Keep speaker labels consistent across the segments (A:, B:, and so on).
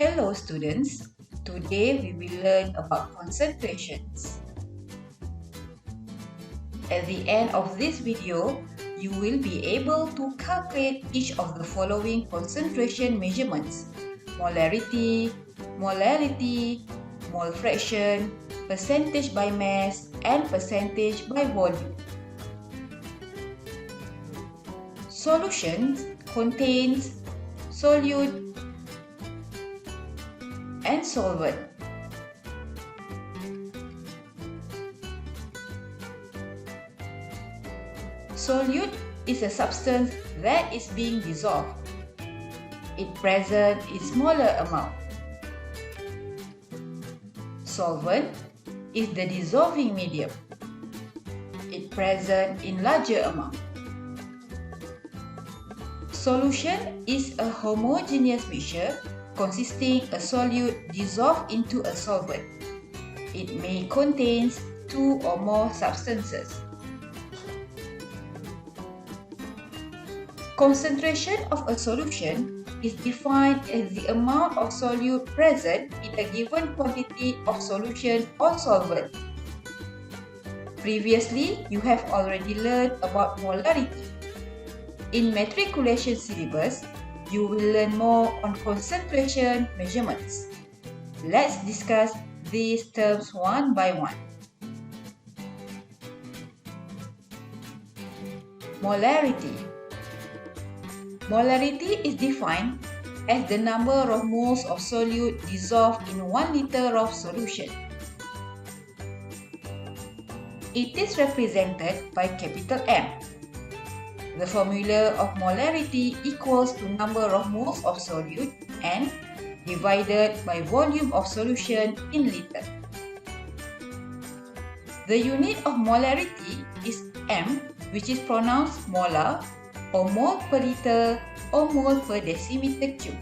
A: Hello students, today we will learn about concentrations. At the end of this video, you will be able to calculate each of the following concentration measurements: molarity, molality, mole fraction, percentage by mass, and percentage by volume. Solutions contains solute and solvent. Solute is a substance that is being dissolved. It present in smaller amount. Solvent is the dissolving medium. It present in larger amount. Solution is a homogeneous mixture consisting a solute dissolved into a solvent. It may contain two or more substances. Concentration of a solution is defined as the amount of solute present in a given quantity of solution or solvent. Previously, you have already learned about molarity. In matriculation syllabus, you will learn more on concentration measurements. Let's discuss these terms one by one. Molarity. Molarity is defined as the number of moles of solute dissolved in 1 liter of solution. It is represented by capital M. The formula of molarity equals to number of moles of solute N divided by volume of solution in liter. The unit of molarity is M, which is pronounced molar, or mole per liter, or mole per decimeter cube.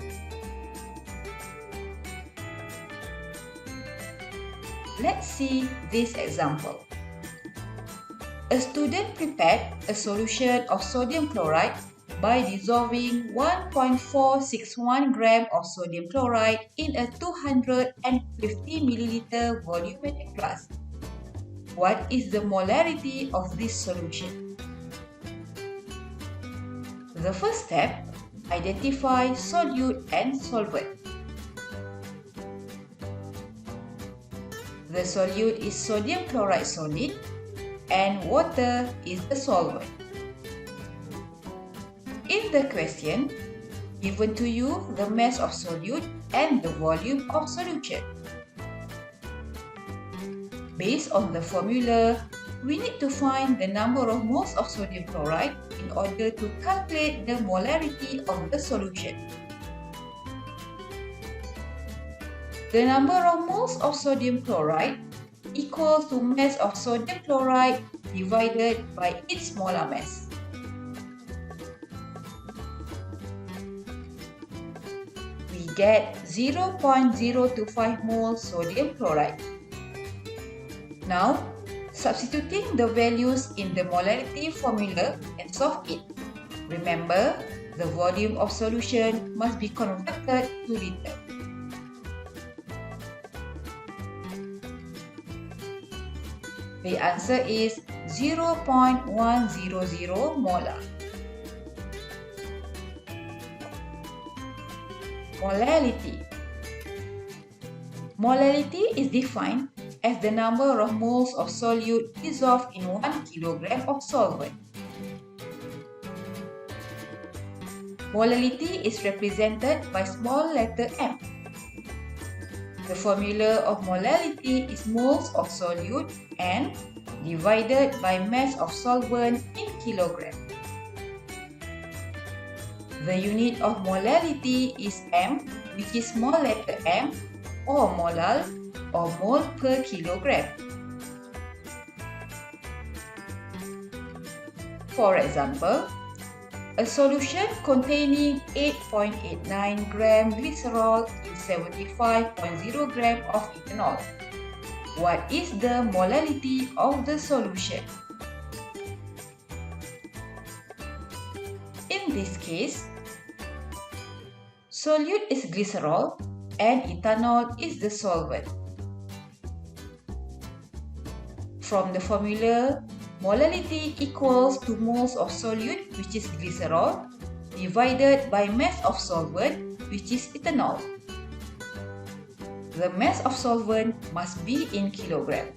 A: Let's see this example. A student prepared a solution of sodium chloride by dissolving 1.461 gram of sodium chloride in a 250 milliliter volumetric flask. What is the molarity of this solution? The first step, identify solute and solvent. The solute is sodium chloride solid and water is the solvent. In the question, given to you the mass of solute and the volume of solution. Based on the formula, we need to find the number of moles of sodium chloride in order to calculate the molarity of the solution. The number of moles of sodium chloride equals to mass of sodium chloride divided by its molar mass. We get 0.025 moles sodium chloride. Now, substituting the values in the molarity formula and solve it. Remember, the volume of solution must be converted to liter. The answer is 0.100 molar. Molality. Molality is defined as the number of moles of solute dissolved in 1 kilogram of solvent. Molality is represented by small letter m. The formula of molality is moles of solute N divided by mass of solvent in kilogram. The unit of molality is m, which is small letter m, or molal, or mole per kilogram. For example, a solution containing 8.89 gram glycerol in 75.0 gram of ethanol. What is the molality of the solution? In this case, solute is glycerol and ethanol is the solvent. From the formula, molality equals to moles of solute, which is glycerol, divided by mass of solvent, which is ethanol. The mass of solvent must be in kilogram.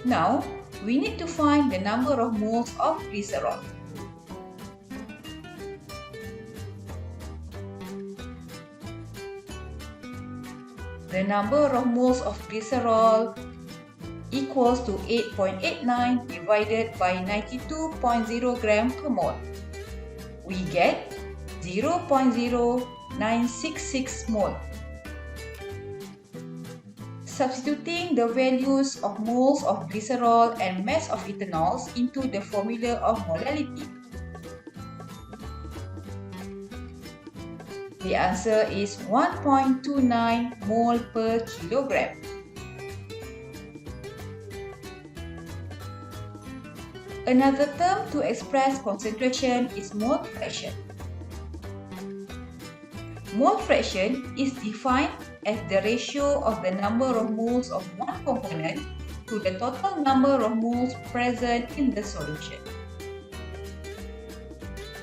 A: Now, we need to find the number of moles of glycerol. The number of moles of glycerol equals to 8.89 divided by 92.0 gram per mole. We get 0.0966 mole. Substituting the values of moles of glycerol and mass of ethanols into the formula of molality. The answer is 1.29 mole per kilogram. Another term to express concentration is mole fraction. Mole fraction is defined as the ratio of the number of moles of one component to the total number of moles present in the solution.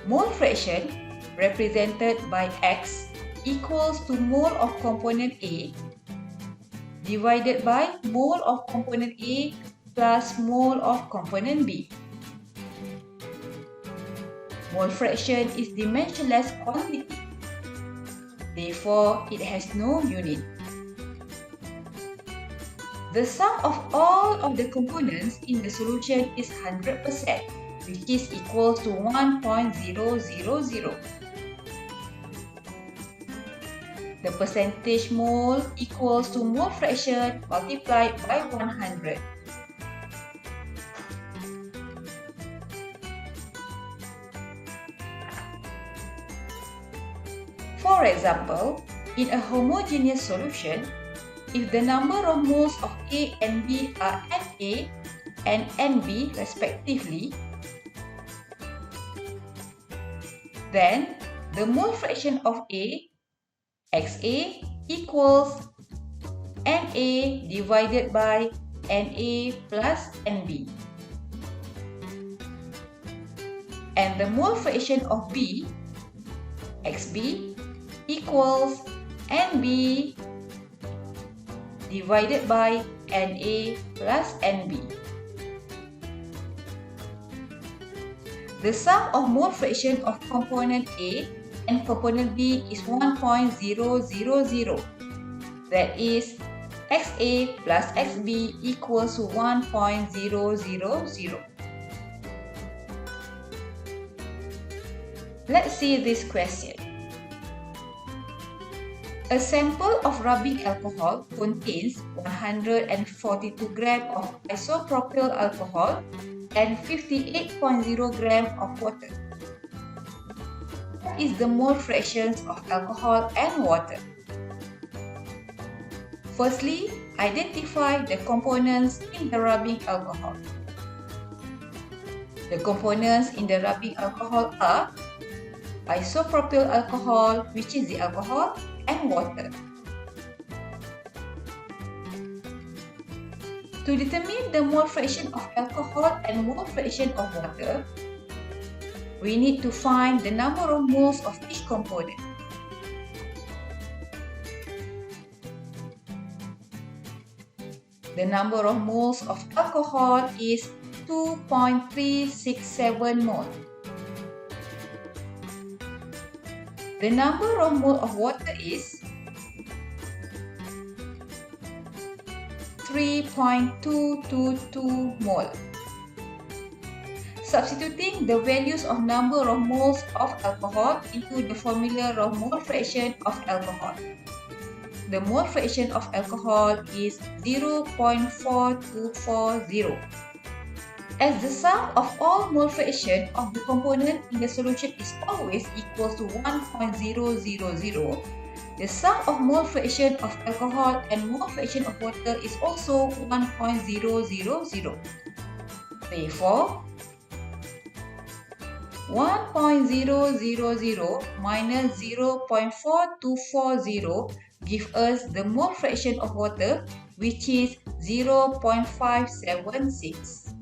A: Mole fraction, represented by X, equals to mole of component A divided by mole of component A plus mole of component B. Mole fraction is dimensionless quantity. Therefore, it has no unit. The sum of all of the components in the solution is 100%, which is equal to 1.000. The percentage mole equals to mole fraction multiplied by 100. For example, in a homogeneous solution, if the number of moles of A and B are Na and Nb respectively, then the mole fraction of A, Xa, equals Na divided by Na plus Nb. And the mole fraction of B, Xb, equals Nb divided by Na plus Nb. The sum of mole fraction of component A and component B is 1.000. That is, Xa plus Xb equals to 1.000. Let's see this question. A sample of rubbing alcohol contains 142 grams of isopropyl alcohol and 58.0 grams of water. What is the mole fractions of alcohol and water? Firstly, identify the components in the rubbing alcohol. The components in the rubbing alcohol are isopropyl alcohol, which is the alcohol, and water. To determine the mole fraction of alcohol and mole fraction of water, we need to find the number of moles of each component. The number of moles of alcohol is 2.367 mole. The number of mole of water is 3.222 mole. Substituting the values of number of moles of alcohol into the formula of mole fraction of alcohol. The mole fraction of alcohol is 0.4240. As the sum of all mole fraction of the component in the solution is always equal to 1.000, the sum of mole fraction of alcohol and mole fraction of water is also 1.000. Therefore, 1.000 minus 0.4240 gives us the mole fraction of water, which is 0.576.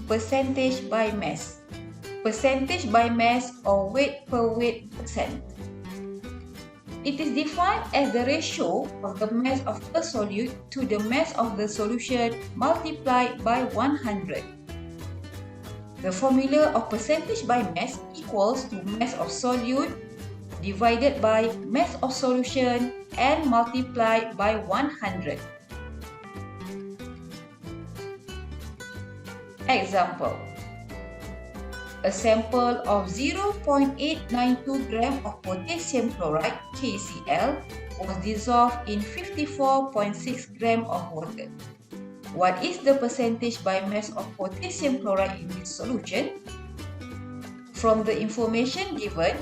A: Percentage by mass. Percentage by mass or weight per weight percent. It is defined as the ratio of the mass of a solute to the mass of the solution multiplied by 100. The formula of percentage by mass equals to mass of solute divided by mass of solution and multiplied by 100. Example. A sample of 0.892 gram of potassium chloride KCl was dissolved in 54.6 gram of water. What is the percentage by mass of potassium chloride in this solution? From the information given,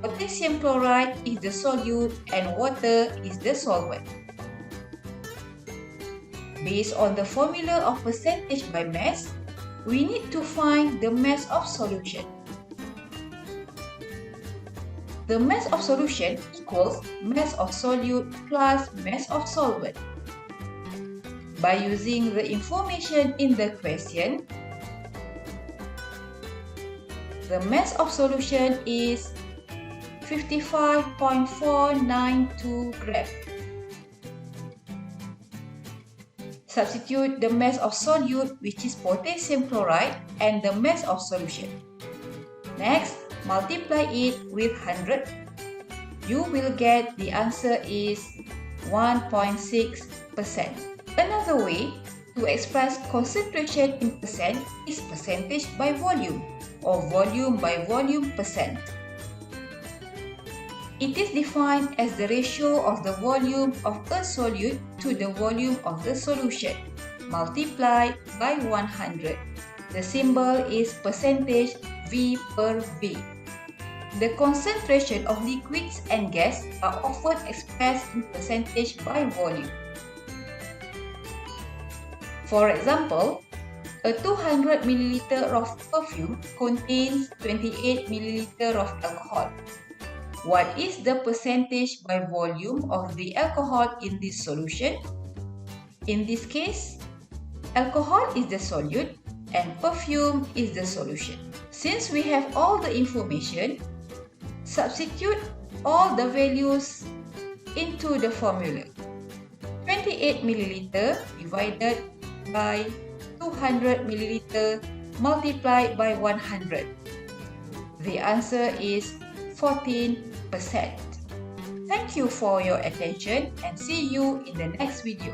A: potassium chloride is the solute and water is the solvent. Based on the formula of percentage by mass, we need to find the mass of solution. The mass of solution equals mass of solute plus mass of solvent. By using the information in the question, the mass of solution is 55.492 gram. Substitute the mass of solute, which is potassium chloride, and the mass of solution. Next, multiply it with 100. You will get the answer is 1.6%. Another way to express concentration in percent is percentage by volume or volume by volume percent. It is defined as the ratio of the volume of a solute to the volume of the solution multiplied by 100. The symbol is percentage V per V. The concentration of liquids and gas are often expressed in percentage by volume. For example, a 200 ml of perfume contains 28 ml of alcohol. What is the percentage by volume of the alcohol in this solution? In this case, alcohol is the solute and perfume is the solution. Since we have all the information, substitute all the values into the formula. 28 ml divided by 200 ml multiplied by 100. The answer is 14%. Thank you for your attention and see you in the next video.